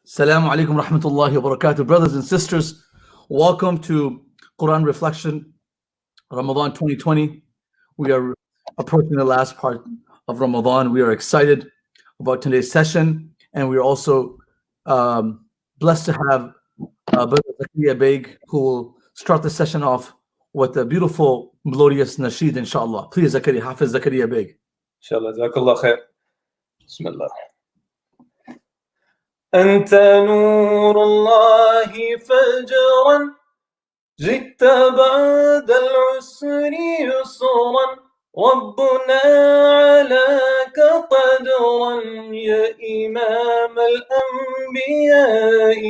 Assalamu alaikum rahmatullahi wa barakatuh. Brothers and sisters, welcome to Quran Reflection, Ramadan 2020. We are approaching the last part of Ramadan. We are excited about today's session, and we are also blessed to have Brother Zakaria Beg, who will start the session off with a beautiful, melodious nasheed, inshallah. Please, Zakaria, Hafiz Zakaria Beg. Inshallah, Jazakallah khair. Bismillah. أنت نور الله فجرا جئت بعد العسر يسرا ربنا علاك قدرا يا إمام الأنبياء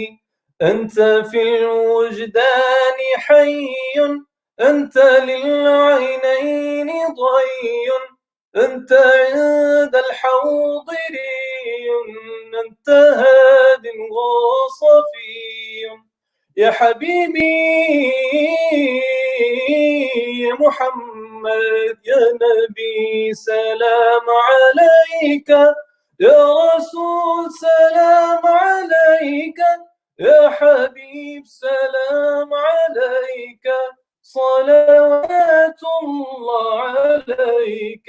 أنت في الوجدان حي أنت للعينين ضي أنت عند الحوض ري أنت هاد وصفي يا حبيبي يا محمد يا نبي سلام عليك يا رسول سلام عليك يا حبيب سلام عليك صلوات الله عليك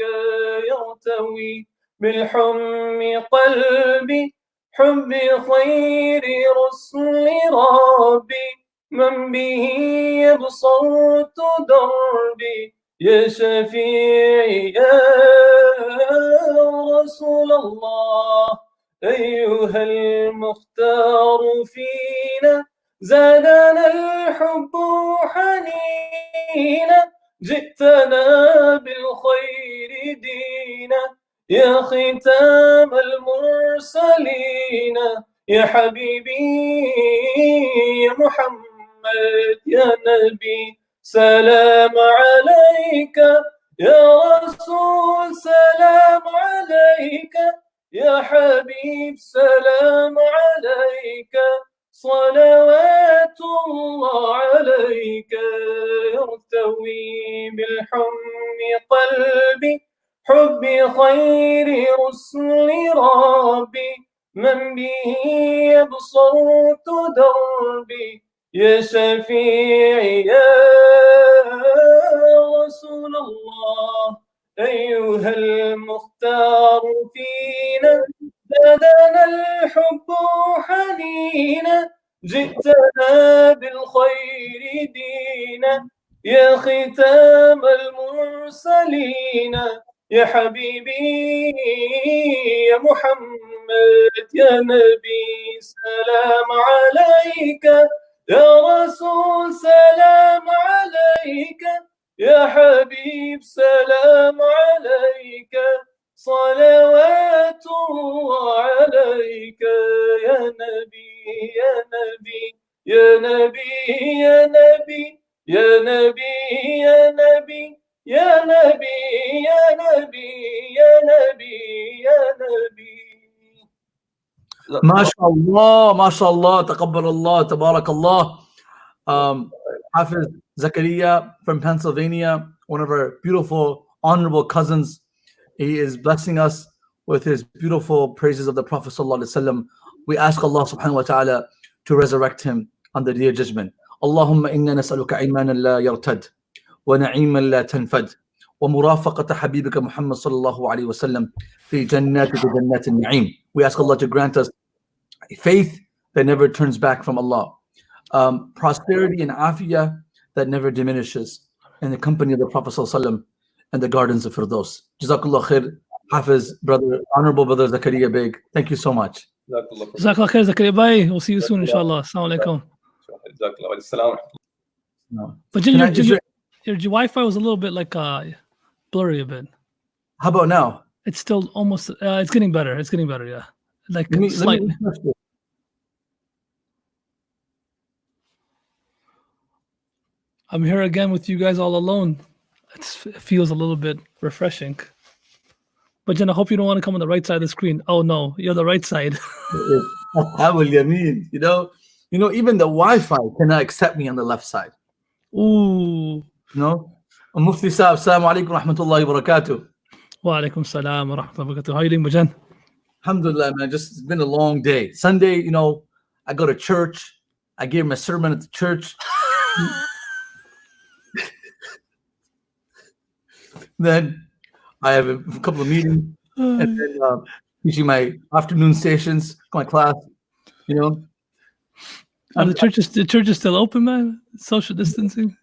يرتوي بالحم قلبي حب خير رسل ربي من به يبسط دربي يا شفيعي يا رسول الله أيها المختار فينا زادنا الحب حنينا جئتنا بالخير دينا يا ختام المرسلين يا حبيبي يا محمد يا نبي سلام عليك يا رسول سلام عليك يا حبيب سلام عليك صلوات الله عليك يرتوي بالحم قلبي حب خير رسل ربي من به يبسط دربي يا شفيعي يا رسول الله أيها المختار فينا زادنا الحب حنينا جئتنا بالخير دينا يا ختام المرسلين يا حبيبي يا محمد يا نبي سلام عليك يا رسول سلام عليك يا حبيب سلام عليك صلوات الله عليك يا نبي يا نبي يا نبي يا نبي يا نبي يا نبي يا نبي يا نبي يا نبي يا نبي ما شاء الله ما شاء الله تقبل الله تبارك الله. Hafiz Zakaria from Pennsylvania, one of our beautiful honorable cousins. He is blessing us with his beautiful praises of the Prophet ﷺ. We ask Allah subhanahu wa ta'ala to resurrect him on the day of judgment. Allahumma inna nas'aluka imanan la yartad wa na'iman la tanfad wa murafaqata habibika Muhammad sallallahu alayhi wa sallam fi jannatika jannatin na'im. We ask Allah to grant us a faith that never turns back from Allah, prosperity and afiyah that never diminishes, in the company of the Prophet ﷺ and the gardens of Firdaus. Jazakallah khair, Hafiz, brother, honorable brother Zakaria Beg. Thank you so much. Jazakallah khair, Zakaria Beg. We'll see you soon, inshallah. Assalamu alaikum. But your Wi-Fi was a little bit like blurry a bit. How about now? It's still almost, it's getting better. It's getting better, yeah. Like slightly. I'm here again with you guys all alone. It feels a little bit refreshing. But Jen, I hope you don't want to come on the right side of the screen. Oh no, you're the right side. You know, even the Wi-Fi cannot accept me on the left side. Ooh. No? Mufti Saab, Assalamu alaikum rahmatullahi wa barakatuh. Wa alaikum salam wa rahmatullahi wa barakatuh. How are you doing, Bajan? Alhamdulillah, man. Just it's been a long day. Sunday, I go to church. I gave him a sermon at the church. Then I have a couple of meetings, and then teaching my afternoon stations, my class. You know, the church is still open, man. Social distancing.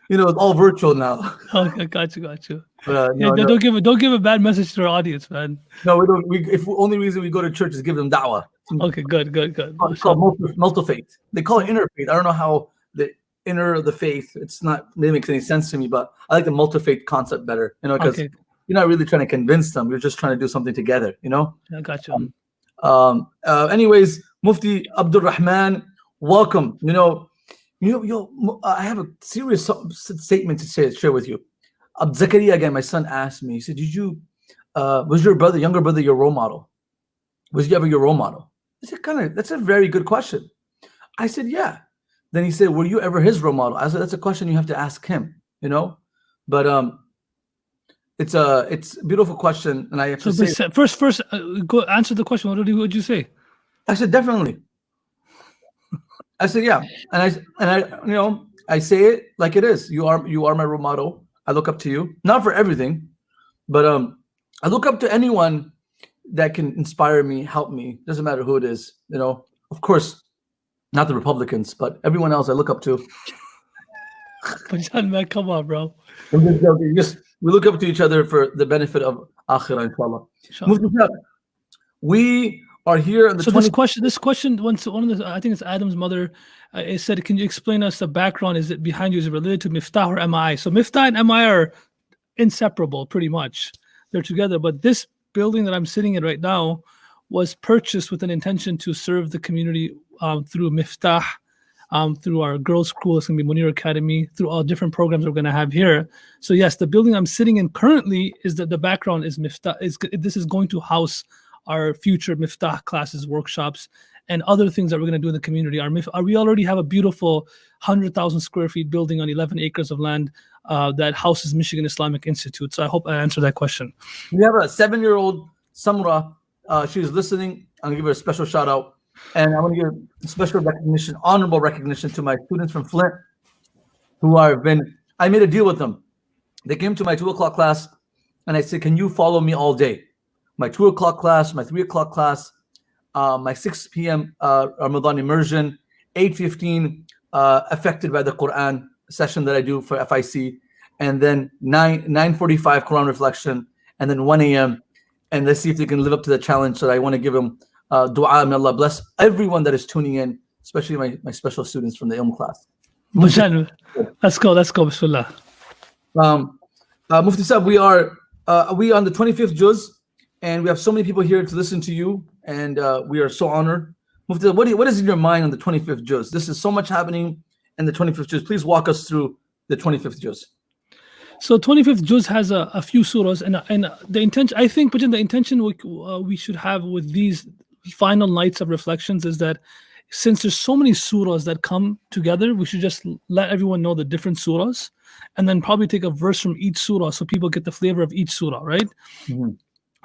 You know, it's all virtual now. Okay, got you. But, Yeah, no. don't give a bad message to our audience, man. No, we don't. If only reason we go to church is give them dawah. Okay, good. It's called multi-faith. They call it interfaith. I don't know how the inner of the faith. It makes any sense to me, but I like the multi-faith concept better. You know, because you're not really trying to convince them. You're just trying to do something together. You know. I got you. Anyways, Mufti Abdul Rahman, welcome. I have a serious statement to share with you. Zakaria, again, my son asked me. He said, was your younger brother, your role model? Was he ever your role model? I said, that's a very good question. I said, yeah. Then he said, were you ever his role model? I said, that's a question you have to ask him, But it's a beautiful question, and I have to say first, go answer the question. What did you say? I said, definitely. I said, yeah, and I say it like it is. You are my role model. I look up to you, not for everything, but I look up to anyone that can inspire me, help me. Doesn't matter who it is, Of course, not the Republicans, but everyone else I look up to. Man, come on, bro. We look up to each other for the benefit of akhirah, inshallah. We are here on the. So this question, one of the, I think it's Adam's mother. It said, "Can you explain us the background? Is it behind you? Is it related to Miftaah or MI?" So Miftaah and MI are inseparable, pretty much. They're together. But this building that I'm sitting in right now was purchased with an intention to serve the community through Miftaah, through our girls' school. It's going to be Munir Academy, through all different programs we're going to have here. So yes, the building I'm sitting in currently is that the background is Miftaah. This is going to house our future Miftaah classes, workshops, and other things that we're going to do in the community. We already have a beautiful 100,000 square feet building on 11 acres of land that houses Michigan Islamic Institute. So I hope I answered that question. We have a 7-year-old Samra. She's listening. I'm going to give her a special shout out. And I want to give special recognition, honorable recognition to my students from Flint I made a deal with them. They came to my 2 o'clock class and I said, can you follow me all day? My 2 o'clock class, my 3 o'clock class, my 6 p.m. Ramadan immersion, 8:15 affected by the Quran session that I do for FIC, and then 9:45 Quran reflection, and then 1 a.m. And let's see if they can live up to the challenge. So I want to give them dua. May Allah bless everyone that is tuning in, especially my special students from the Ilm class. Let's go. Bismillah. Mufti Sahib, we are on the 25th juz. And we have so many people here to listen to you, and we are so honored. Mufti, what is in your mind on the 25th juz? This is so much happening in the 25th juz. Please walk us through the 25th juz. So 25th juz has a few surahs, and the intention, I think, but in the intention we should have with these final nights of reflections is that since there's so many surahs that come together, we should just let everyone know the different surahs, and then probably take a verse from each surah so people get the flavor of each surah, right? Mm-hmm.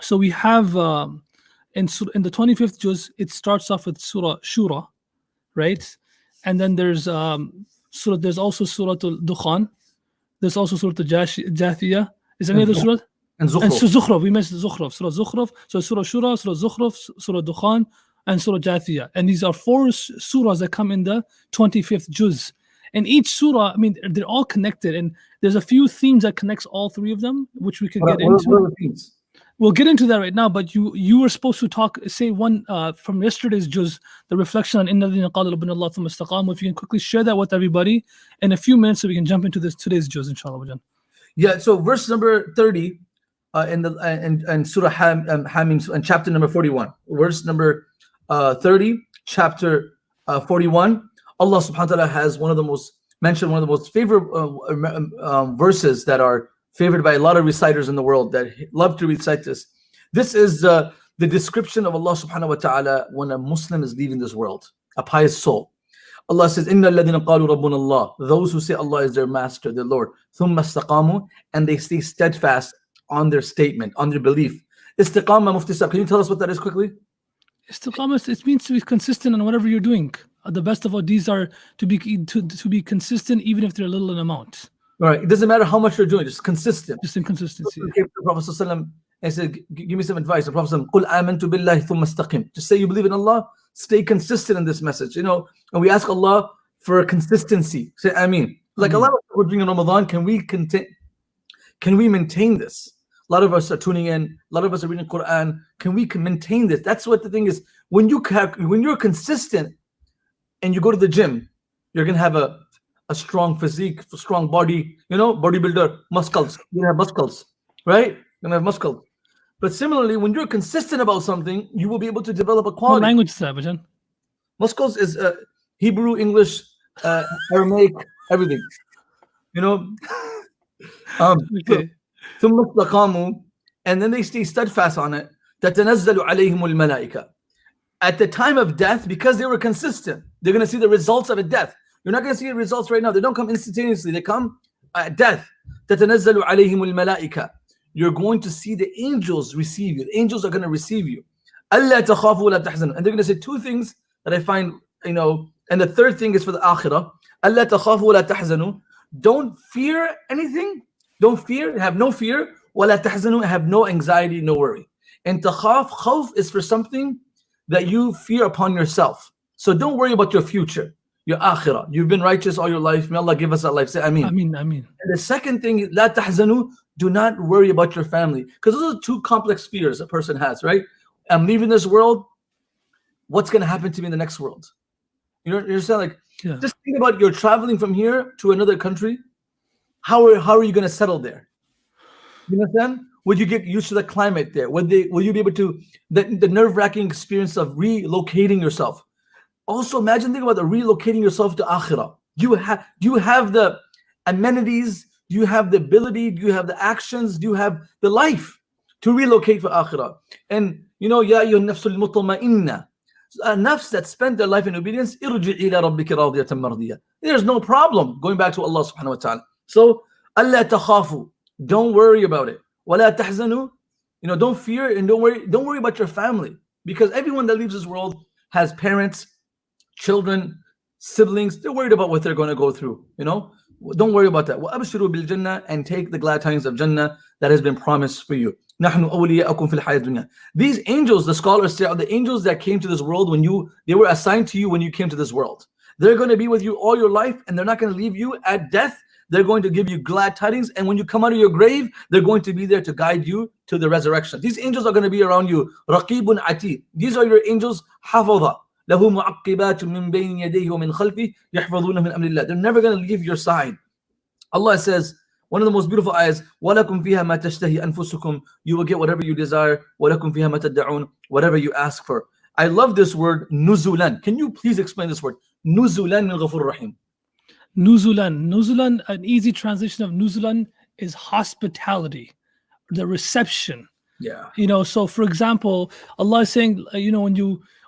So we have in the 25th juz, it starts off with Surah Shura, right? And then there's also Surah Al-Dukhan. There's also Surah Al-Jathiyah. Is there any other surah? And Zukhruf. And Zukhruf. We mentioned Zukhruf. Surah Zukhruf. So Surah Shura, Surah Zukhruf, Surah Dukhan, and Surah Jathiyah. And these are 4 surahs that come in the 25th juz. And each surah, they're all connected. And there's a few themes that connects all 3 of them, which we could get into. What are the themes? We'll get into that right now, but you were supposed to say one from yesterday's juz, the reflection on Inna Alladhina Qalu Rabbuna Allah Thumma Istaqamu. If you can quickly share that with everybody in a few minutes so we can jump into today's juz, inshallah. Yeah, so verse number 30 in Surah Hamim, and chapter number 41. Verse number 30, chapter 41. Allah subhanahu wa ta'ala has one of the most favorite verses that are favored by a lot of reciters in the world that love to recite this. This is the description of Allah subhanahu wa ta'ala when a Muslim is leaving this world, a pious soul. Allah says, Inna alladhina qalu rabbuna Allah, those who say Allah is their master, their Lord, thumma istaqamu, and they stay steadfast on their statement, on their belief. Istiqama, Mufti Sahib, can you tell us what that is quickly? Istiqamah, it means to be consistent on whatever you're doing. The best of all, these are to be consistent, even if they're little in amount. All right. It doesn't matter how much you're doing, just consistent. Just inconsistency. The Prophet ﷺ and said, give me some advice. The Prophet said, "Qul amantu billahi thumma istaqim." Just say you believe in Allah, stay consistent in this message. And we ask Allah for consistency. Say Ameen. Like a lot of we're doing in Ramadan, can we maintain this? A lot of us are tuning in, a lot of us are reading Quran. Can we maintain this? That's what the thing is. When you're consistent and you go to the gym, you're gonna have a strong physique, a strong body, bodybuilder, muscles. You're gonna have muscles, right? You're gonna have muscles. But similarly, when you're consistent about something, you will be able to develop a quality. What language is that, Bajan? Muscles is Hebrew, English, Aramaic, everything. Okay. And then they stay steadfast on it. تَتَنَزَّلُ عَلَيْهِمُ الْمَلَائِكَةُ. At the time of death, because they were consistent, they're going to see the results of a death. You're not going to see the results right now. They don't come instantaneously. They come at death. تَتَنَزَّلُ عَلَيْهِمُ الْمَلَائِكَةُ. You're going to see the angels receive you. The angels are going to receive you. أَلَّا تَخَافُوا وَلَا تَحْزَنُوا. And they're going to say two things that I find, and the third thing is for the akhirah. أَلَّا تَخَافُوا وَلَا تَحْزَنُوا. Don't fear anything. Don't fear. Have no fear. وَلَا تَحْزَنُوا. Have no anxiety, no worry. And takhaf, khawf is for something that you fear upon yourself. So don't worry about your future, your akhirah. You've been righteous all your life. May Allah give us that life. Say Ameen. Ameen, Ameen. And the second thing is, la tahzanu, do not worry about your family. Because those are two complex fears a person has, right? I'm leaving this world. What's going to happen to me in the next world? You understand? Like, just think about you're traveling from here to another country. How are you going to settle there? You understand? Would you get used to the climate there? Will you be able to, the nerve-wracking experience of relocating yourself? Also, think about the relocating yourself to akhirah. Do you have the amenities? Do you have the ability? Do you have the actions? Do you have the life to relocate for akhirah? And ya ayyuhan nafsul mutma'inna, a nafs that spent their life in obedience, irji' ila rabbika radiyatan mardiyah. There's no problem going back to Allah subhanahu wa ta'ala. So, alla takhafu, don't worry about it. Wala tahzanu, don't fear and don't worry about your family, because everyone that leaves this world has parents, children, siblings. They're worried about what they're going to go through. Don't worry about that. وَأَبْشِرُوا بِالْجَنَّةِ, and take the glad tidings of Jannah that has been promised for you. نَحْنُ أَوْلِيَاءَكُمْ فِي الْحَيَاةِ الدُّنْيَا. These angels, the scholars say, are the angels that came to this world they were assigned to you when you came to this world. They're going to be with you all your life, and they're not going to leave you at death. They're going to give you glad tidings, and when you come out of your grave, they're going to be there to guide you to the resurrection. These angels are going to be around you. رَقِيبٌ عَتِيدٌ. These are your angels. حَفَظَ لَهُ مُعَقِّبَاتٌ مِّن بَيْنِ يَدَيْهِ وَمِنْ خَلْفِهِ يَحْفَظُونَ مِنْ أَمْرِ اللَّهِ. They're never going to leave your side. Allah says, one of the most beautiful ayahs, وَلَكُمْ فِيهَا مَا تَشْتَهِي أَنفُسُكُمْ. You will get whatever you desire. وَلَكُمْ فِيهَا مَا تَدَّعُونَ. Whatever you ask for. I love this word, nuzulan. Can you please explain this word? Nuzulan min Ghafur Rahim. Nuzulan, an easy translation of nuzulan is hospitality, the reception. Yeah. So for example, Allah is saying,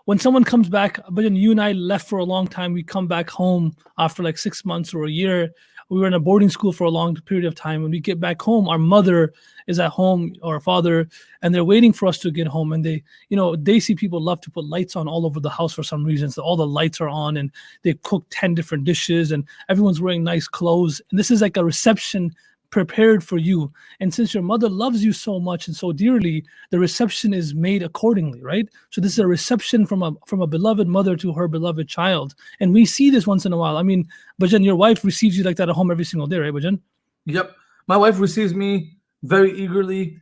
when someone comes back, but you and I left for a long time, we come back home after like 6 months or a year. We were in a boarding school for a long period of time. When we get back home, our mother is at home, or our father, and they're waiting for us to get home. And they see people love to put lights on all over the house for some reason. So all the lights are on, and they cook 10 different dishes, and everyone's wearing nice clothes. And this is like a reception prepared for you. And since your mother loves you so much and so dearly, the reception is made accordingly, right? So this is a reception from a beloved mother to her beloved child. And we see this once in a while. I mean, Bajan, your wife receives you like that at home every single day, right, Bajan? Yep. My wife receives me very eagerly,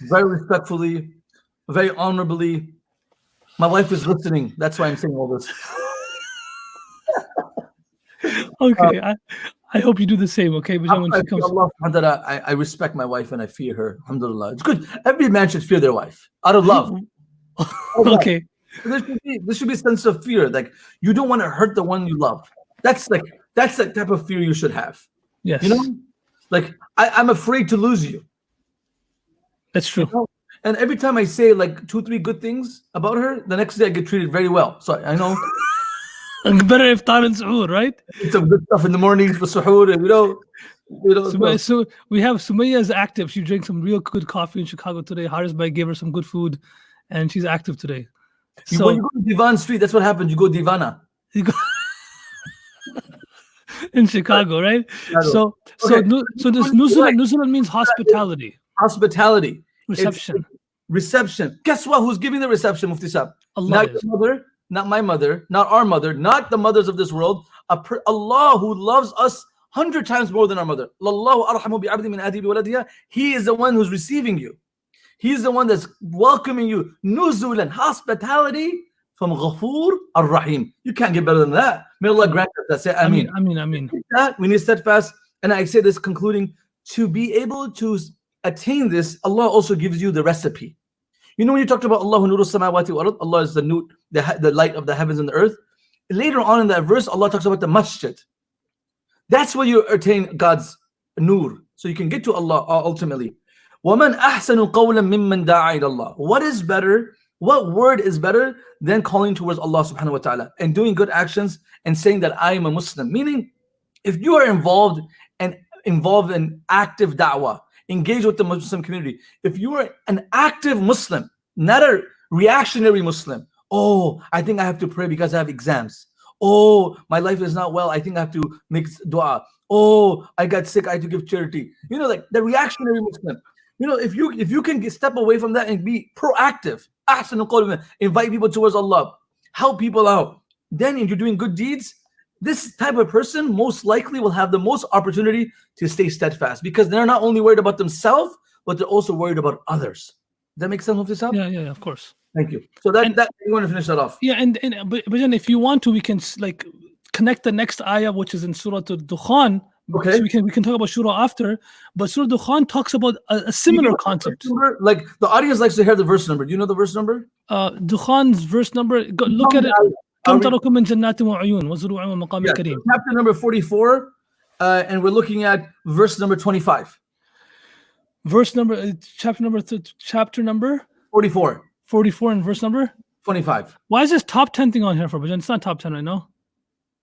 very respectfully, very honorably. My wife is listening. That's why I'm saying all this. Okay. I hope you do the same, okay? Bajan, when she comes. I respect my wife and I fear her. Alhamdulillah. It's good. Every man should fear their wife out of love. Okay. There should be a sense of fear. Like, you don't want to hurt the one you love. That's the type of fear you should have. Yes. Like, I'm afraid to lose you. That's true. And every time I say like 2-3 good things about her, the next day I get treated very well. So I know. Better iftar and suhoor, right? Eat some good stuff in the morning for suhoor, and So we have Sumaya is active. She drank some real good coffee in Chicago today. Haris Bhai gave her some good food, and she's active today. So when you go to Divan Street, that's what happens. You go Divana. you go in Chicago, right? Chicago. So Okay. this Right. nuzulan means hospitality, Hospitality. reception. It's reception. Guess what? Who's giving the reception, Mufti Sahib? Allah Not is. your mother, not my mother, not our mother, not the mothers of this world. Allah who loves us 100 times more than our mother. Lallahu arhamu bi 'abdi min ahlihi bi waladiha. He is the one who's receiving you. He's the one that's welcoming you. Nuzulan, hospitality from Ghafoor ar-Rahim. You can't get better than that. May Allah grant us that. Say Ameen. Ameen. We need steadfast. And I say this concluding, to be able to attain this, Allah also gives you the recipe. You know when you talked about Allah nuru samawati wal ard, Allah is the light of the heavens and the earth. Later on in that verse, Allah talks about the masjid. That's where you attain God's nur. So you can get to Allah ultimately. وَمَنْ أَحْسَنُ قَوْلًا مِمَّنْ دَعَى إِلَى اللَّهِ. What is better? What word is better than calling towards Allah subhanahu wa ta'ala and doing good actions and saying that I am a Muslim? Meaning, if you are involved in active da'wah, engage with the Muslim community. If you are an active Muslim, not a reactionary Muslim, oh, I think I have to pray because I have exams. Oh, my life is not well, I think I have to make dua. Oh, I got sick, I have to give charity. You know, like the reactionary Muslim. You know, if you can step away from that and be proactive, invite people towards Allah, help people out, then if you're doing good deeds, this type of person most likely will have the most opportunity to stay steadfast because they're not only worried about themselves, but they're also worried about others. Does that make sense, Mufti Sahib? Yeah, of course. Thank you. So that you want to finish that off? Yeah, but then if you want to, we can like connect the next ayah, which is in Surah Al-Dukhan. Okay. So we can talk about Shura after, but Surah Dukhan talks about a similar concept. Like the audience likes to hear the verse number. Do you know the verse number? Dukhan's verse number. Look at it. Chapter number 44, and we're looking at verse number 25. Chapter number 44. 44 and verse number 25. Why is this top 10 thing on here for? But it's not top 10 right now.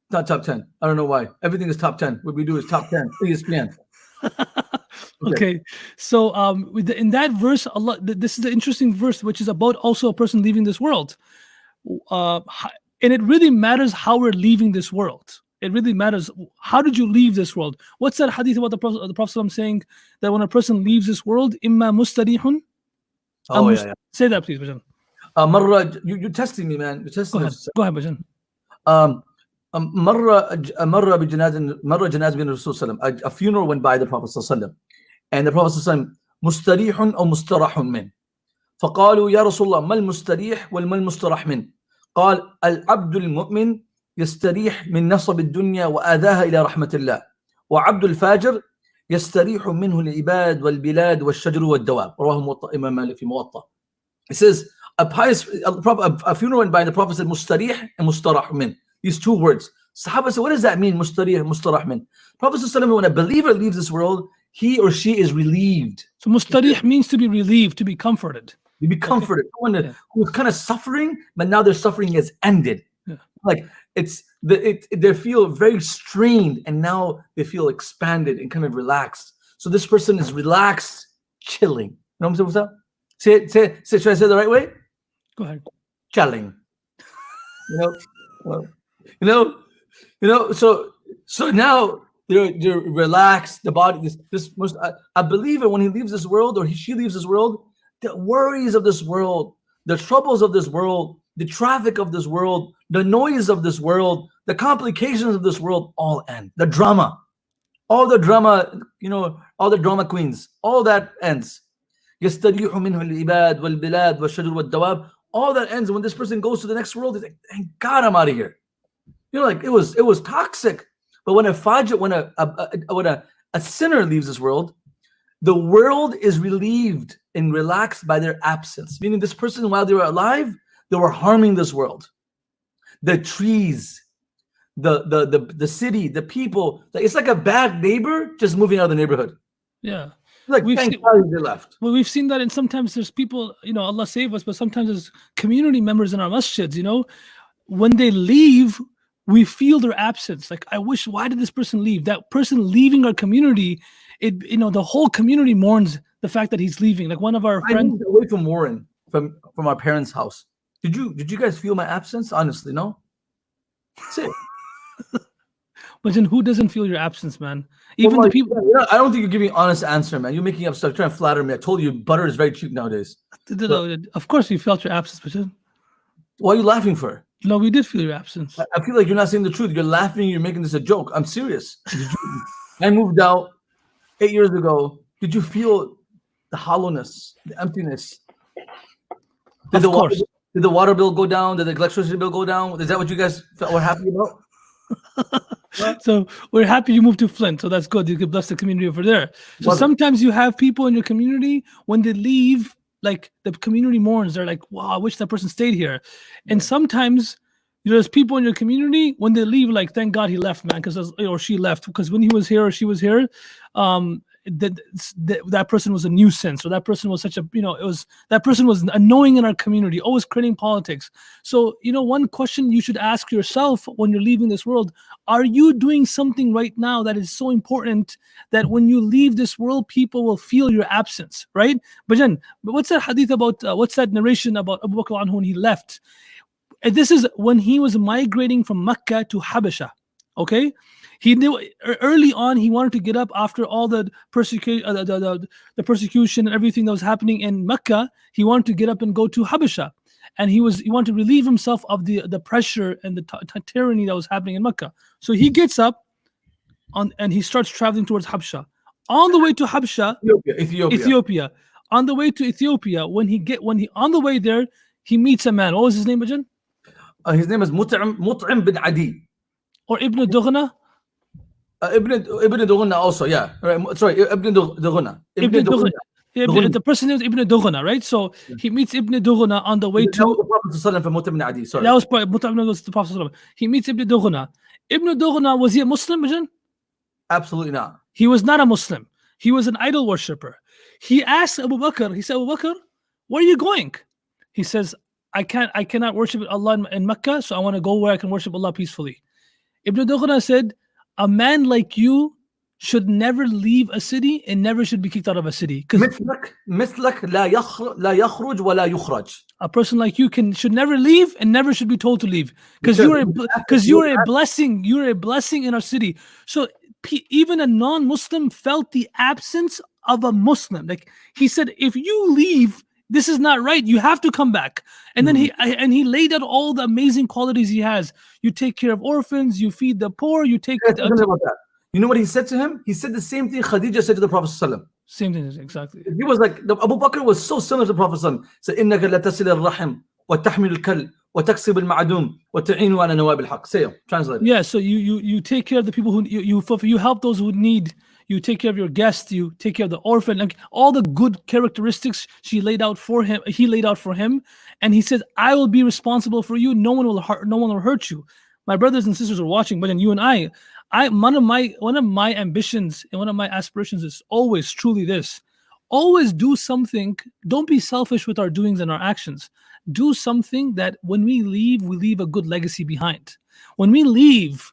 Not top 10. I don't know why. Everything is top 10. What we do is top 10. ESPN. Okay. So in that verse, Allah, this is an interesting verse, which is about also a person leaving this world. And it really matters how we're leaving this world. It really matters. How did you leave this world? What's that hadith about the Prophet saying that when a person leaves this world, imma mustarihun? Oh, yeah. Say that, please, Bajan. Marra, you're testing me, man. You're testing me. Go ahead, Bajan. مر جنازة بين الرسول صلى الله عليه وسلم. A funeral went by the Prophet صلى الله عليه وسلم, and the Prophet صلى الله عليه وسلم مستريح أو مستراح منه. فقالوا يا رسول الله ما المستريح وما المستراح منه؟ قال العبد المؤمن يستريح من نصب الدنيا وآذاها إلى رحمة الله، وعبد الفاجر يستريح منه العباد والبلاد والشجر والدواب. رواه موطأ إمام مالك في موطأ. It says a funeral went by, and the Prophet said mustarih and mustarah min. These two words. Sahaba said, what does that mean? Mustarih and mustarah min. Prophet ﷺ, when a believer leaves this world, he or she is relieved. So mustarih means to be relieved, to be comforted. You be comforted. Someone who's kind of suffering, but now their suffering has ended. Yeah. Like they feel very strained, and now they feel expanded and kind of relaxed. So this person is relaxed, chilling. You know what I'm saying? Say, should I say it the right way? Go ahead. Chilling. So now they're relaxed. The body, a believer, when he leaves this world or she leaves this world, the worries of this world, the troubles of this world, the traffic of this world, the noise of this world, the complications of this world all end. The drama, all the drama queens, all that ends. يستريح منه العباد والبلاد والشجر والدواب. All that ends when this person goes to the next world. He's like, thank God I'm out of here. Like it was toxic. But when a sinner leaves this world, the world is relieved and relaxed by their absence. Meaning this person, while they were alive, they were harming this world. The trees, the city, the people. It's like a bad neighbor just moving out of the neighborhood. Yeah. Like thank God they left. Well, we've seen that, and sometimes there's people, Allah save us, but sometimes there's community members in our masjids, when they leave, we feel their absence. Like, why did this person leave? That person leaving our community, the whole community mourns the fact that he's leaving. Like one of our friends away from Warren, from our parents' house. Did you guys feel my absence? Honestly, no. Say it. But then who doesn't feel your absence, man? Even Well, the people. I don't think you're giving an honest answer, man. You're making up stuff, trying to flatter me. I told you butter is very cheap nowadays. Of course, we felt your absence, but then, What are you laughing for? no, we did feel your absence. I feel like you're not saying the truth. You're laughing. You're making this a joke. I'm serious. I moved out 8 years ago. Did you feel the hollowness, the emptiness? Did the water bill go down? Did the electricity bill go down? Is that what you guys were happy about? So we're happy you moved to Flint. So that's good. You can bless the community over there. So sometimes you have people in your community, when they leave, like the community mourns. They're like, wow, I wish that person stayed here. And sometimes there's people in your community, when they leave, like, thank God he left, man, or she left, because when he was here or she was here, that person was a nuisance, or that person was such a, that person was annoying in our community, always creating politics. So, one question you should ask yourself when you're leaving this world: are you doing something right now that is so important that when you leave this world, people will feel your absence, right? But what's that hadith about? What's that narration about Abu Bakr anhu when he left? And this is when he was migrating from Mecca to Habasha. Okay, he knew early on he wanted to get up after all the persecution, the persecution and everything that was happening in Mecca. He wanted to get up and go to Habasha, and he wanted to relieve himself of the pressure and the tyranny that was happening in Mecca. So he gets up and he starts traveling towards Habasha. On the way to Habasha, Ethiopia. On the way to Ethiopia, when he on the way there, he meets a man. What was his name, Ajahn? His name is Mut'im bin Adi. Or Ibn Dughna? Ibn Dughna also, yeah. Right. Sorry, Ibn Dughna. The person is Ibn Dughna, right? So he meets Ibn Dughna on the way to... That was the Prophet from Mut'im bin Adi, sorry. That was the Prophet. He meets Ibn Dughna. Ibn Dughna, was he a Muslim, Ajahn? Absolutely not. He was not a Muslim. He was an idol worshipper. He asked Abu Bakr, he said, Abu Bakr, where are you going? He says, I cannot worship Allah in Mecca, so I want to go where I can worship Allah peacefully. Ibn Dughna said, a man like you should never leave a city and never should be kicked out of a city. مثلك لا يخرج ولا يخرج. A person like you should never leave and never should be told to leave, because you're a blessing. You're a blessing in our city. So even a non-Muslim felt the absence of a Muslim. Like he said, if you leave, this is not right. You have to come back. And then he laid out all the amazing qualities he has. You take care of orphans. You feed the poor. You take. You know what he said to him? He said the same thing Khadija said to the Prophet ﷺ. Same thing, exactly. He was like, Abu Bakr was so similar to the Prophet ﷺ. He said, إِنَّكَ لَتَصِلِ الرَّحِمِ وَتَحْمِلُ الْكَلِّ وَتَكْسِبُ الْمَعْدُومِ وَتَعِينُ عَلَى نَوَابِ الْحَقِّ. Say it, translate it. Yeah, so you take care of the people who you help those who need. You take care of your guests. You take care of the orphan. Like all the good characteristics she laid out for him. He laid out for him, and he said, "I will be responsible for you. No one will hurt you." My brothers and sisters are watching, but then you and I one of my ambitions and one of my aspirations is always truly this: always do something. Don't be selfish with our doings and our actions. Do something that when we leave a good legacy behind. When we leave,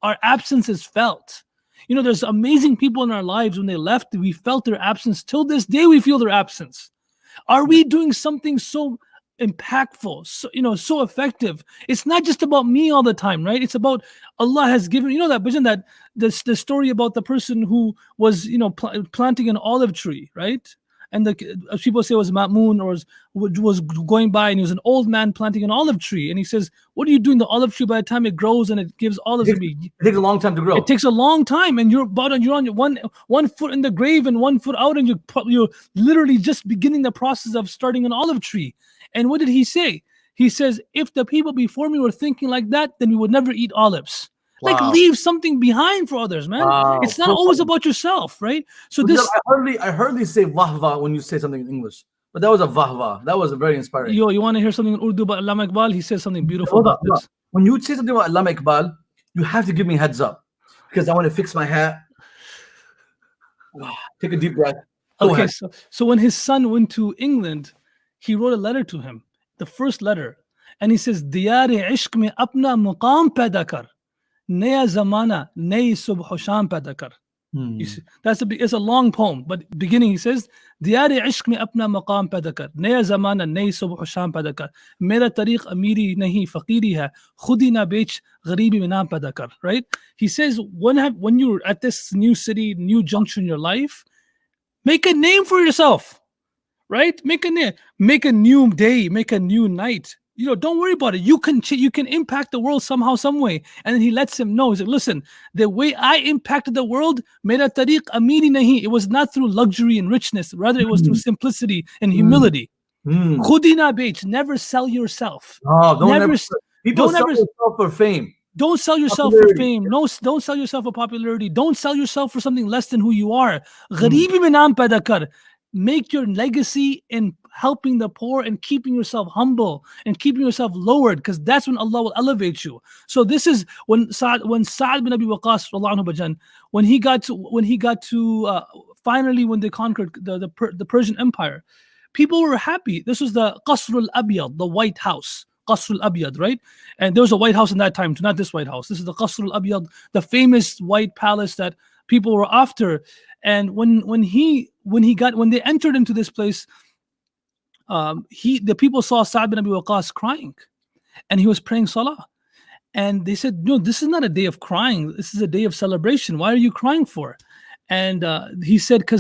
our absence is felt. There's amazing people in our lives. When they left, we felt their absence. Till this day, we feel their absence. Are we doing something so impactful, so effective? It's not just about me all the time, right? It's about Allah has given, that vision, that the story about the person who was, planting an olive tree, right? And the people say it was Ma'mun, or was going by, and he was an old man planting an olive tree. And he says, what are you doing? The olive tree, by the time it grows and it gives olives, it takes a long time to grow. It takes a long time, and you're on one foot in the grave and 1 foot out, and you're literally just beginning the process of starting an olive tree. And what did he say? He says, if the people before me were thinking like that, then we would never eat olives. Wow. Like, leave something behind for others, man. Wow. It's not always about yourself, right? So I hardly say vahva when you say something in English, but that was a vahva. That was very inspiring. You want to hear something in Urdu about Allama Iqbal? He says something beautiful about this. When you say something about Allama Iqbal, you have to give me a heads up, because I want to fix my hat. Take a deep breath. Okay, so when his son went to England, he wrote a letter to him, the first letter, and he says, "Diyar-e ishq mein apna muqam paida kar, naya zamana nayi subh sham paida kar." You see, it's a long poem, but beginning he says, "Diyar-e ishq mein apna maqam paida kar, naya zamana nayi subh o sham paida kar, mera tariq amiri nahi faqiri hai, khudi na bech gharibi mein naam paida kar." Right? He says, when you're at this new city, new juncture in your life, make a name for yourself. Right? Make a name, make a new day, make a new night. Don't worry about it. You can impact the world somehow, some way. And then he lets him know. He's like, listen, the way I impacted the world, mera tariq amiri nahi. It was not through luxury and richness. Rather, it was through simplicity and humility. Khudi na bech. Never sell yourself. People sell themselves for fame. Don't sell yourself for fame. No, don't sell yourself for popularity. Don't sell yourself for something less than who you are. Gharibi mein naam paida kar. Make your legacy in helping the poor and keeping yourself humble and keeping yourself lowered, because that's when Allah will elevate you. So this is when Sa'd bin Abi Waqqas, when he got to finally, when they conquered the Persian Empire, people were happy. This was the Qasr al-Abyad, the White House. Qasr al-Abyad, right? And there was a White House in that time, not this White House. This is the Qasr al-Abyad, the famous white palace that people were after. And when they entered into this place, the people saw Sa'd bin Abi Waqqas crying, and he was praying salah. And they said, no, this is not a day of crying. This is a day of celebration. Why are you crying for? And he said,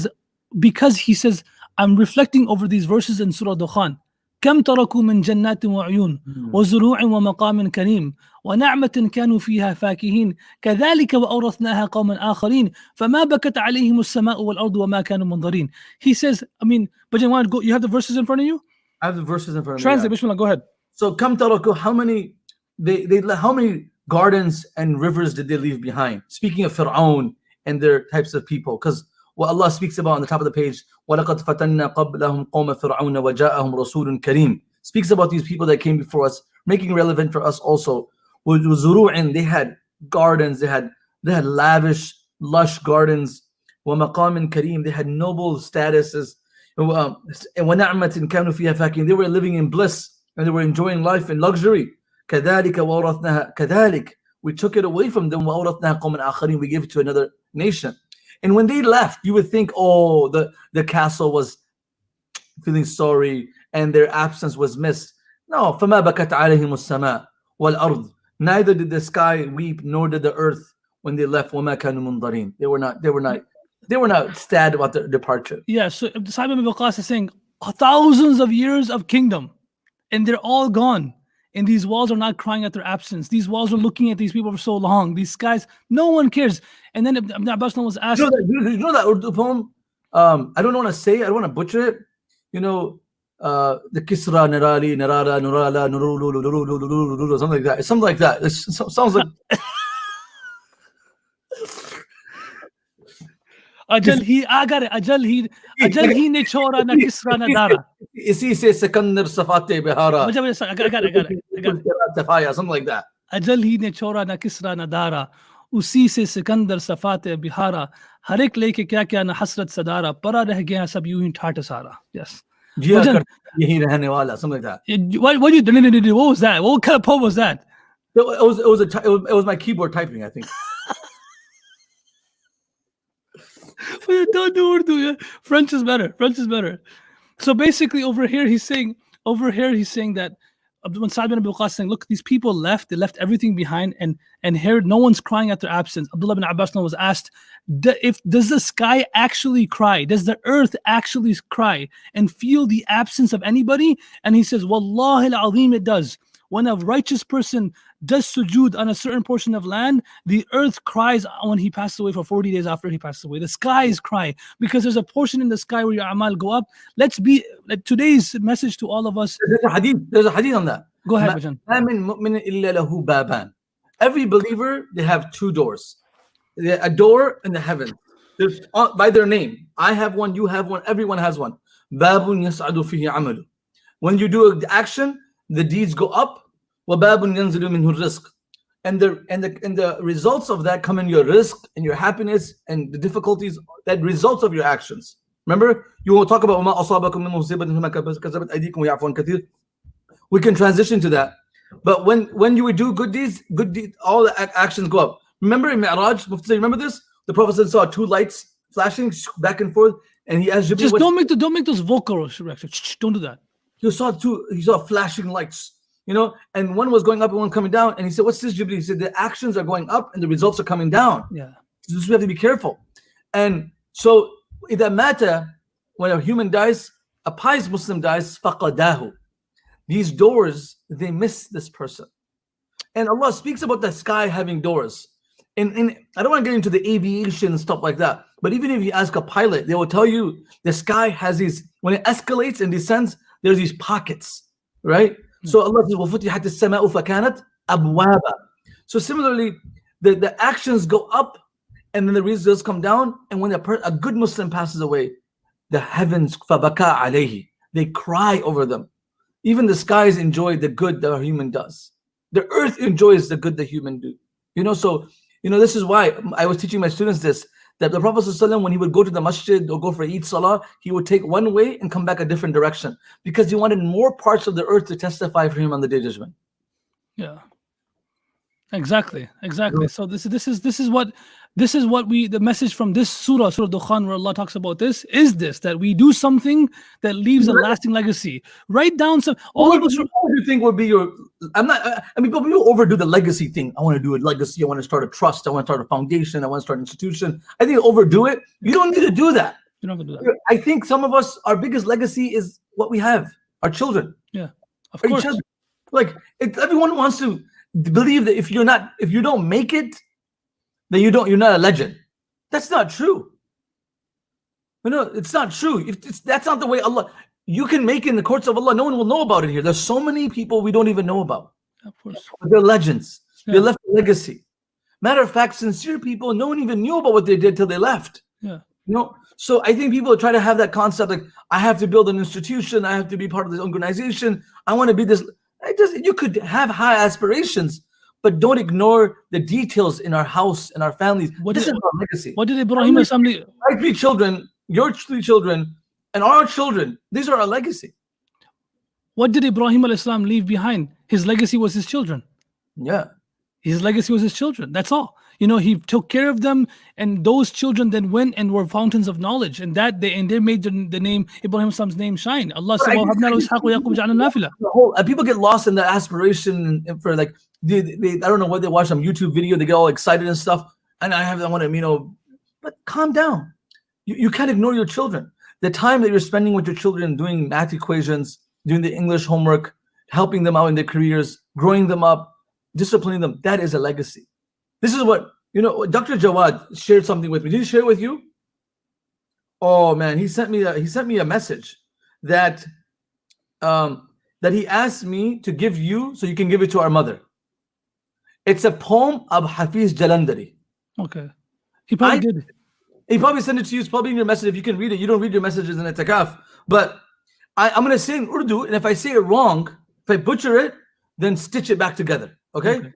because he says, I'm reflecting over these verses in Surah Dukhan. كم تركوا من جنات وعيون وزروع ومقام كريم ونعمة كانوا فيها فاكهين كذلك وأورثناها قوما آخرين فما بكت عليهم السماء والأرض وما كانوا منظرين. He says, but you want to go? You have the verses in front of you? I have the verses in front of me. Translate, Bismillah, go ahead. So كم تركوا, how many gardens and rivers did they leave behind? Speaking of Fir'aun and their types of people, because what Allah speaks about on the top of the page, وَلَقَدْ فَتَنَّا قَبْلَهُمْ قَوْمَ فِرْعَوْنَ وَجَاءَهُمْ رَسُولٌ كَرِيمٌ, speaks about these people that came before us, making relevant for us also. وَزُرُوعٍ, they had gardens, they had lavish, lush gardens. وَمَقَامٍ كَرِيمٌ, they had noble statuses. وَنَعْمَةٍ كَانُوا فِيهَا فَاكِهِينَ, they were living in bliss and they were enjoying life in luxury. كَذَلِكَ وَأَوْرَثْنَاهَا, كَذَلِكَ, we took it away from them. وَأَوْرَثْنَاهَا قَوْمًا آخَرِينَ, we gave it to another nation. And when they left, you would think, oh, the castle was feeling sorry and their absence was missed. No, فَمَا بَكَتْ عَلَيْهِمُ السَّمَاء وَالْأَرْض, neither did the sky weep nor did the earth when they left. وَمَا كَانُوا مُنظَرِينَ, they were not sad about their departure. Yeah, so Simon ibn Waqqas is saying thousands of years of kingdom and they're all gone. And these walls are not crying at their absence. These walls are looking at these people for so long. These skies, no one cares. And then Ibn Abbas was asked, you know that Urdu poem? I don't want to say, I don't want to butcher it. The Kisra, Narali, Narara, Nurala, Nurulu, something like that. It's something like that. It sounds like. Ajal hi ne chora na Kisra na dara. Isi se Sikandar Safate Bihara. I got it. Something like that. Ajal hi ne chora na Kisra na dara. Usi se Sikandar Safate Bihara. Har ek leke kya kya na hasrat sadara. Para reh gaya sab yu hi thata sara. Yes. Something like that. What was that? What kind of poem was that? It was my keyboard typing, I think. Don't do Urdu. Yeah? French is better. So basically, over here he's saying that when Sa'd bin Abi Waqqas saying, look, these people left. They left everything behind, and here no one's crying at their absence. Abdullah bin Abbas was asked, does the sky actually cry? Does the earth actually cry and feel the absence of anybody? And he says, Wallahi al-azim, it does. When a righteous person does sujood on a certain portion of land, the earth cries when he passes away for 40 days after he passes away. The skies cry because there's a portion in the sky where your amal go up. Let's be today's message to all of us. There's a hadith on that. Go ahead, Bajan. Every believer, they have two doors. A door in the heaven. There's by their name. I have one, you have one, everyone has one. Babun yas'adu fihi amalu. When you do the action, the deeds go up. وَبَابٌ يَنْزِلُ مِنْهُ الرِّزْقِ, and the results of that come in your rizq and your happiness and the difficulties that results of your actions. Remember, you will talk about وَمَا أَصَابَكُم مِّن مُّصِيبَةٍ فَبِمَا كَسَبَتْ أَيْدِيكُم وَيَعْفُو عَن كَثِيرٍ. We can transition to that. But when you would do good deeds, all the actions go up. Remember in Mi'raj, Mufti, remember this? the Prophet saw two lights flashing back and forth, and he asked Jibreel, Just don't make those vocal reactions. Don't do that. He saw flashing lights, and one was going up and one coming down. And he said, "What's this, Jibreel?" He said, "The actions are going up and the results are coming down." Yeah. So we have to be careful. And so in that matter, when a human dies, a pious Muslim dies, faqadahu. These doors, they miss this person. And Allah speaks about the sky having doors. And I don't want to get into the aviation and stuff like that, but even if you ask a pilot, they will tell you the sky has these, when it escalates and descends, there's these pockets, right? So Allah says, وَفُتِحَتِ السَّمَاءُ فَكَانَتْ أَبْوَابًا. So similarly, the actions go up and then the results come down. And when a good Muslim passes away, the heavens, فَبَكَى عَلَيْهِ, they cry over them. Even the skies enjoy the good that a human does. The earth enjoys the good the human do. So this is why I was teaching my students this, that the Prophet ﷺ, when he would go to the masjid or go for Eid Salah, he would take one way and come back a different direction because he wanted more parts of the earth to testify for him on the Day of Judgment. Yeah. Exactly. So this is what the message from this surah Dukhan, where Allah talks about this, is this, that we do something that leaves a lasting legacy. Write down some. All of us. What do you think would be your? People overdo the legacy thing. I want to do a legacy. I want to start a trust. I want to start a foundation. I want to start an institution. I think overdo it. You don't need to do that. You don't have to do that. I think some of us, our biggest legacy is what we have, our children. Yeah, of course. Everyone wants to believe that if you don't make it, then you're not a legend. That's not true. It's not true. That's not the way Allah. You can make it in the courts of Allah. No one will know about it here. There's so many people we don't even know about. Of course. But they're legends. Yeah. They left a legacy. Matter of fact, sincere people, no one even knew about what they did till they left. Yeah. So I think people try to have that concept like, I have to build an institution. I have to be part of this organization. I want to be this. You could have high aspirations, but don't ignore the details in our house and our families. This is our legacy. What did Ibrahim assembly? My 3 children, your 3 children, and our children. These are our legacy. What did Ibrahim al-Islam leave behind? His legacy was his children. Yeah. His legacy was his children. That's all. He took care of them, and those children then went and were fountains of knowledge, and they made the name Ibrahim al-Islam's name shine. Allah said, people get lost in the aspiration for I don't know what they watch some YouTube video, they get all excited and stuff, and I want to, but calm down. You can't ignore your children. The time that you're spending with your children doing math equations, doing the English homework, helping them out in their careers, growing them up, disciplining them, that is a legacy. This is what, Dr. Jawad shared something with me. Did he share it with you? Oh man, he sent me a message that he asked me to give you so you can give it to our mother. It's a poem of Hafiz Jalandhari. Okay. He probably did. He probably sent it to you. It's probably in your message. If you can read it, you don't read your messages in itikaf. But I'm going to say in Urdu, and if I say it wrong, if I butcher it, then stitch it back together. Okay?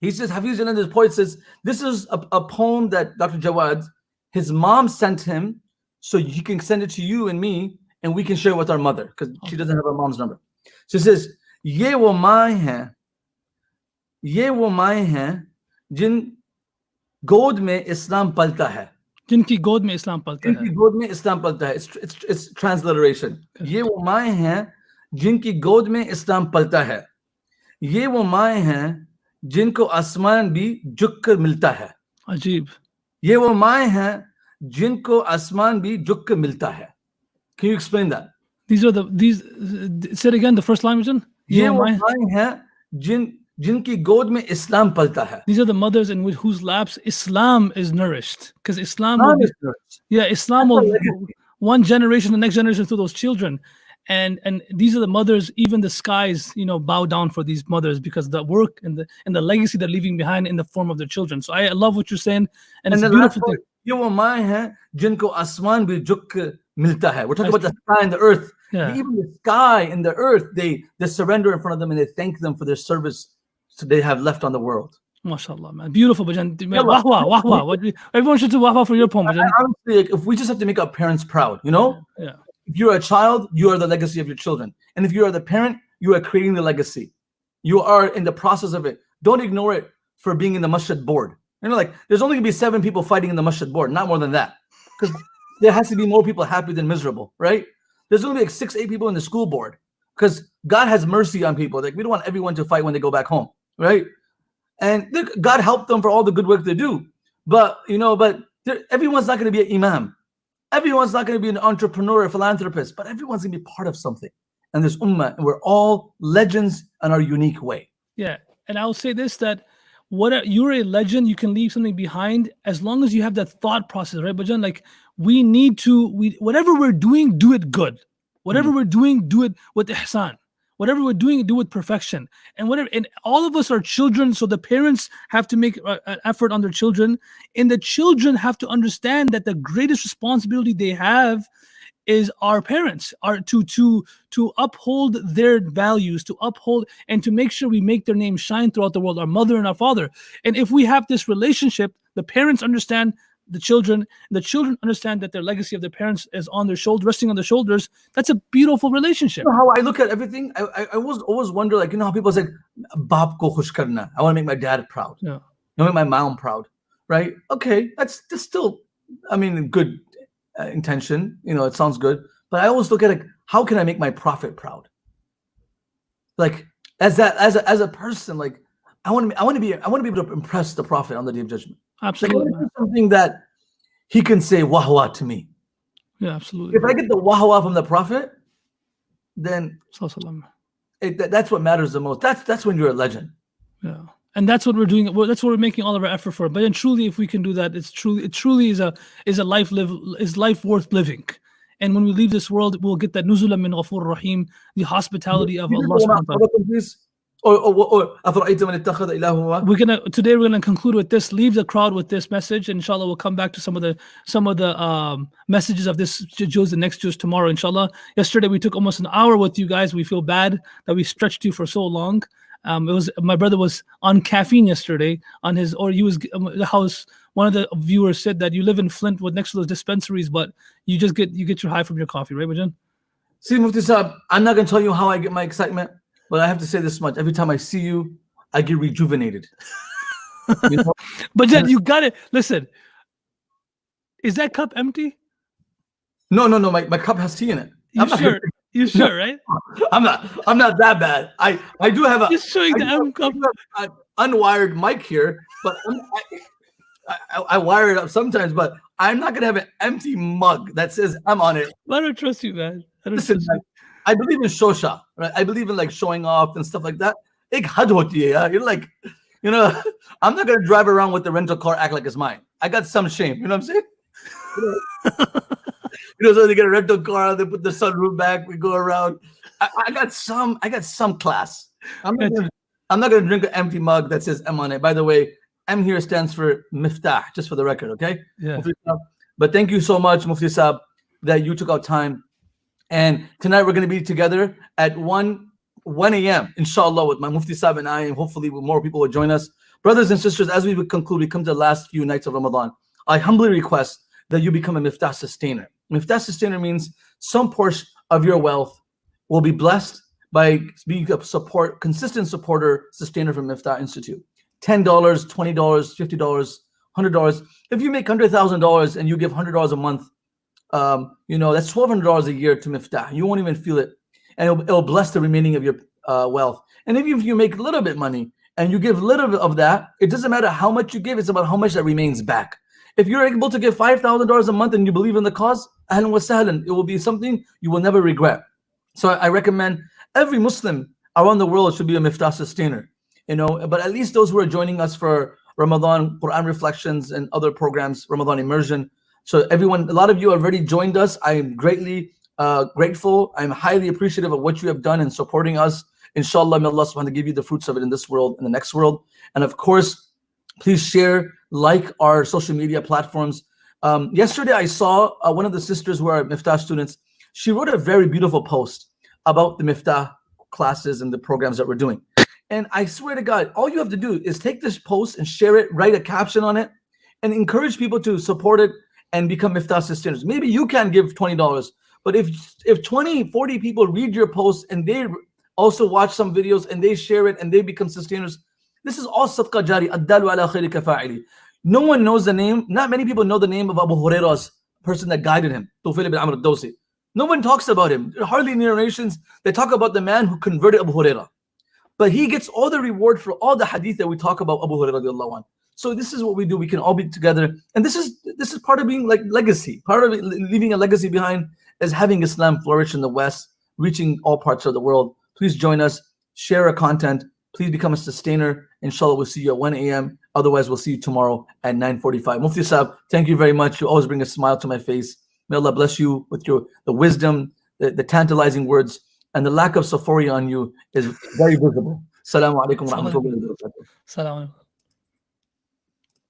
He says, Hafiz Jalandhari's poet says, this is a poem that Dr. Jawad, his mom sent him so he can send it to you and me, and we can share it with our mother because she doesn't have our mom's number. So he says, Ye wo main hain, jin god mein Islam palta hai. Jinki god mein Islam palta hai. Jinki god mein Islam palta hai. It's transliteration. Ye wo main hain, jinki god mein Islam palta hai. Ye wo main hain, जिनको आसमान भी झुककर मिलता है. अजीब. ये वो माएं हैं जिनको आसमान भी झुककर मिलता है. Can you explain that? These say it again, the first line version. ये वो माएं हैं जिनकी गोद में इस्लाम पलता है. These are the mothers in whose laps Islam is nourished, because Islam will one generation, the next generation through those children. And these are the mothers, even the skies, bow down for these mothers because the work and the legacy they're leaving behind in the form of their children. So I love what you're saying, and it's a beautiful thing. ये वो माएं हैं जिनको आसमान भी झुक मिलता है. We're talking about the sky and the earth. Yeah. Even the sky and the earth, they surrender in front of them and they thank them for their service so they have left on the world. MashaAllah, man. Beautiful, Bajan. Wahwa. Everyone should do wahwa for your poem, Bajan. Honestly, if we just have to make our parents proud, Yeah. If you're a child, you are the legacy of your children. And if you are the parent, you are creating the legacy. You are in the process of it. Don't ignore it for being in the masjid board. You know, like there's only gonna be 7 people fighting in the masjid board, not more than that, because there has to be more people happy than miserable, right? There's only like 6, 8 people in the school board, because God has mercy on people. Like we don't want everyone to fight when they go back home, right? And God help them for all the good work they do, but everyone's not going to be an imam, everyone's not going to be an entrepreneur, a philanthropist, but everyone's going to be part of something. And this ummah, and we're all legends in our unique way. Yeah, and I'll say this, that you're a legend, you can leave something behind as long as you have that thought process, right? But John, like we need to, whatever we're doing, do it good. Whatever we're doing, do it with ihsan. Whatever we're doing, do it with perfection. And all of us are children, so the parents have to make an effort on their children, and the children have to understand that the greatest responsibility they have is our parents, are to uphold their values, to uphold and to make sure we make their name shine throughout the world, our mother and our father. And if we have this relationship, the parents understand the children understand that their legacy of their parents is on their shoulders, resting on their shoulders. That's a beautiful relationship. You know how I look at everything? I always wonder, like, you know how people say, Baap ko khush karna. I want to make my dad proud. Yeah. I want to make my mom proud, right? Okay, that's still, I mean, good intention. You know, it sounds good. But I always look at it, how can I make my prophet proud? Like, as a person, like, I want to be able to impress the prophet on the day of judgment. Absolutely. Like, something that he can say wah to me. Yeah, absolutely. If I get the wah from the prophet, then that's what matters the most. That's when you're a legend. Yeah, and that's what we're doing. That's what we're making all of our effort for. But then, truly, if we can do that, it truly is a life worth living. And when we leave this world, we'll get that nuzulan min ghafur rahim, the hospitality of Allah subhanahu wa ta'ala. Today we're gonna conclude with this. Leave the crowd with this message. Inshallah, we'll come back to some of the messages of this juz, the next juz tomorrow. Inshallah. Yesterday we took almost an hour with you guys. We feel bad that we stretched you for so long. My brother was on caffeine yesterday he was the house. One of the viewers said that you live in Flint with next to those dispensaries, but you get your high from your coffee, right, Bajan? See, Mufti Sahab, I'm not gonna tell you how I get my excitement. But I have to say this much: every time I see you, I get rejuvenated. You know? But then you got it. Listen, is that cup empty? No. My cup has tea in it. You sure, right? I'm not that bad. I do have just showing the cup. An unwired mic here, but I wire it up sometimes. But I'm not gonna have an empty mug that says I'm on it. I don't trust you, man. Listen, I believe in shosha, right? I believe in like showing off and stuff like that. Ek had hoti hai, yeah? You're like, I'm not gonna drive around with the rental car, act like it's mine. I got some shame, you know what I'm saying? So they get a rental car, they put the sunroof back, we go around. I got some class. I'm not gonna drink an empty mug that says M on it. By the way, M here stands for Miftaah, just for the record, okay? Yeah. But thank you so much, Mufti Sahab, that you took out time. And tonight we're going to be together at 1 a.m. inshallah with my Mufti Sahab and I, and hopefully more people will join us. Brothers and sisters, as we conclude, we come to the last few nights of Ramadan. I humbly request that you become a Miftaah sustainer. Miftaah sustainer means some portion of your wealth will be blessed by being a consistent supporter, sustainer from Miftaah Institute. $10, $20, $50, $100. If you make $100,000 and you give $100 a month, that's $1,200 a year to Miftaah. You won't even feel it, and it'll bless the remaining of your wealth. And even if you make a little bit money and you give a little bit of that, it doesn't matter how much you give. It's about how much that remains back. If you're able to give $5,000 a month and you believe in the cause, ahlan wa sahlan, it will be something you will never regret. So I recommend every Muslim around the world should be a Miftaah sustainer. But at least those who are joining us for Ramadan Quran reflections and other programs, Ramadan immersion. So everyone, a lot of you have already joined us. I am greatly grateful. I'm highly appreciative of what you have done in supporting us. Inshallah, may Allah subhanahu wa ta'ala give you the fruits of it in this world and the next world. And of course, please share, like our social media platforms. Yesterday, I saw one of the sisters who are Miftaah students. She wrote a very beautiful post about the Miftaah classes and the programs that we're doing. And I swear to God, all you have to do is take this post and share it, write a caption on it, and encourage people to support it and become Miftaah sustainers. Maybe you can give $20, but if 20, 40 people read your post and they also watch some videos and they share it and they become sustainers, this is all sadaqah jari, ad-dalu ala khayri kafa'ili. No one knows the name. Not many people know the name of Abu Hurairah's person that guided him, Tufail ibn Amr al-Dawsi. No one talks about him. Hardly in narrations they talk about the man who converted Abu Hurairah. But he gets all the reward for all the hadith that we talk about Abu Hurairah radiallahu anhu. So this is what we do. We can all be together, and this is part of being like legacy. Part of leaving a legacy behind is having Islam flourish in the West, reaching all parts of the world. Please join us, share our content. Please become a sustainer. Inshallah, we'll see you at 1 a.m. Otherwise, we'll see you tomorrow at 9:45. Mufti Sahib, thank you very much. You always bring a smile to my face. May Allah bless you with the wisdom, the tantalizing words, and the lack of saphoria on you is very visible. Assalamu alaikum wa rahmatullahi wa barakatuh. Assalamu alaikum.